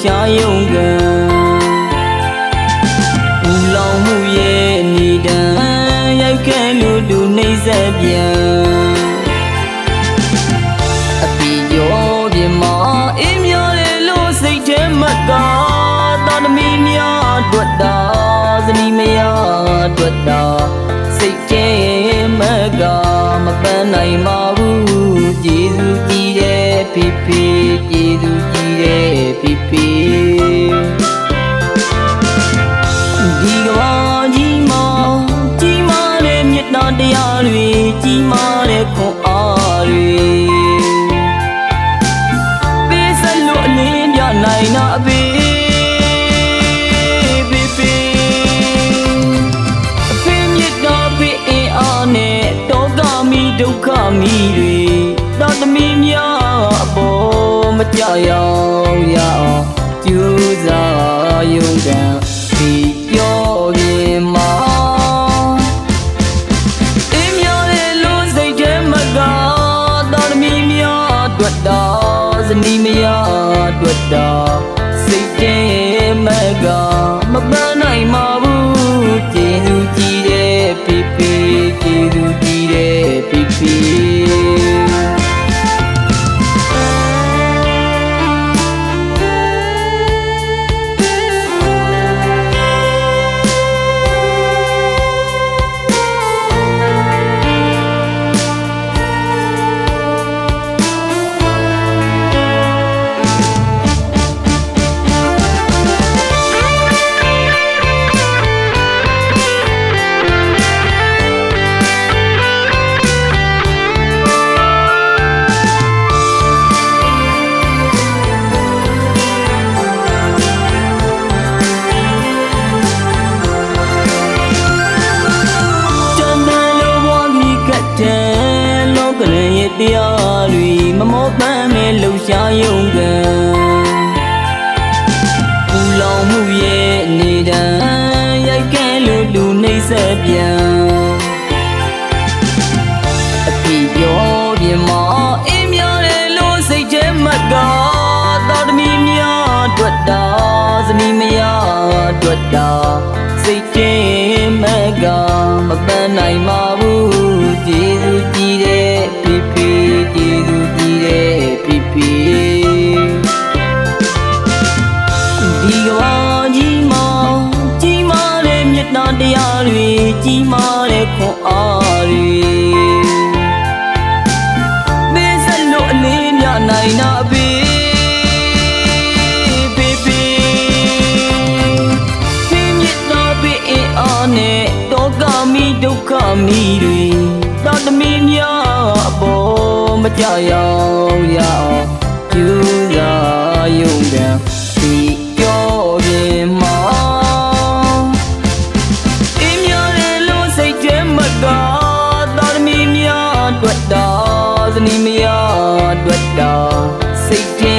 ရှားရုံကဦးလောင်မှုရဲ့နေတန်းရိုက်ခဲ့လို့သူနှိမ့်ဆက်ပြန်အပီရောပြမအေးမျောတယ်လို့စိတ်ထဲမှတ်ကားသာသမီများတွေ့တာဇနီးမယားတွေ့တာစိတ်ထဲမှတ်ကားမပန်းနိုင်ပါဘူးကျေးဇူးကြီးတဲ့ဖေဖေကျေးဇူးကြီးတဲ့ဖေဖေဒီကဘာကြီးမာကြီးမာတဲ့မြတ်တာတရားတွေကြီးမာတဲ့ခွန်အားတွေပေးဆက်လို့အလင်းပြနိုင်တာအဖေဖေဖေအဖေမြတ်တာဖေအင်းအားနဲ့တောကမိဒုက္ခမိတွေသာသမီများအပေါ်မကြရောက်ရအောင်ကျူးစားယုံကံဒီပြောပြမှာအင်းများရဲ့လို့စိတ်ထဲမကသာသမီများတွေ့တာဇနီးမယားတွေ့တာစိတ်ထဲမကမပန်းနိုင်ပါဘူးကျေးဇူးကြီးတဲ့ဖေဖေကျေးဇူးကြီးတဲ့ဖေဖေလောကရဲ့တရားတွေမမောပန်းမဲ့လှူရှားယုံကံပူလောင်မှုရဲ့နေတန်းရိုက်ခဲ့လို့လူနှိမ့်ဆက်ပြန်အပြည့်ရောပြမအေးများတယ်လို့စိတ်ထဲမှတ်ကားသာသမီများတွေ့တာဇနီးမယားတွေ့တာစိတ်ထဲမှတ်ကားမပန်းနိုင်ပါဘူးကျေးဇူးကြီးတဲ့ဖေဖေကျေးဇူးကြီးတဲ့ဖေဖေဒီကဘာကြီးမာကြီးမာတဲ့မြတ်တာတရားတွေကြီးမာတဲ့ခွန်အားတွေပေးဆက်လို့အလင်းပြနိုင်တာဖေဖေဖေဖေမြတ်တာဖေအင်းအားနဲ့တောကမိဒုက္ခမိတွေသာသမီများအပေါ်မကြရောက်ရအောင်ကျူးစားယုံကံဒီပြောပြမှာအင်းများတယ်လို့စိတ်ထဲမကသာသမီများတွေ့တာဇနီးမယားတွေ့တာစိတ်ထဲ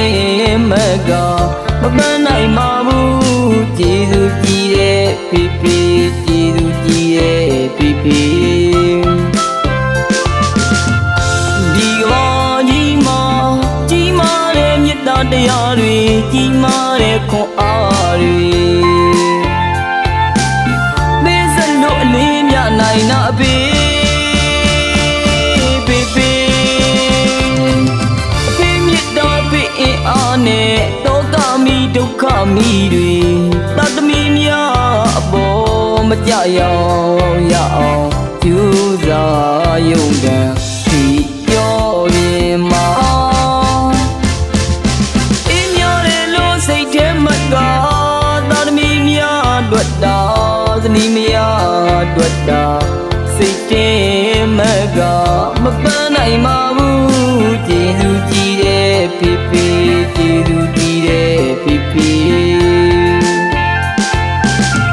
မကမပန်းနိုင်ပါဘူးကျေးဇူးကြီးတဲ့ဖေဖေကျေးဇူးကြီးတဲ့ဖေဖေတရားတွေကြီးမားတဲ့ခွန်အားတွေပေးဆက်လို့အလင်းပြနိုင်တာအဖေဖေဖေအဖေမြတ်တာဖေအင်းအားနဲ့တောကမိဒုက္ခမိတွေသာသမီများအပေါ်မကြရောက်ရအောင်ကျူးစားယုံကံဒီပြောပြမှာသာသမီများတွေ့တာဇနီးမယားတွေ့တာစိတ်ထဲမကမပန်းနိုင်ပါဘူးကျေးဇူးကြီးတဲ့ဖေဖေကျေးဇူးကြီးတဲ့ဖေဖေ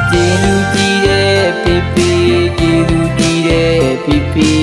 ကျေးဇူးကြီးတဲ့ဖေဖေကျေးဇူးကြီးတဲ့ဖေဖေ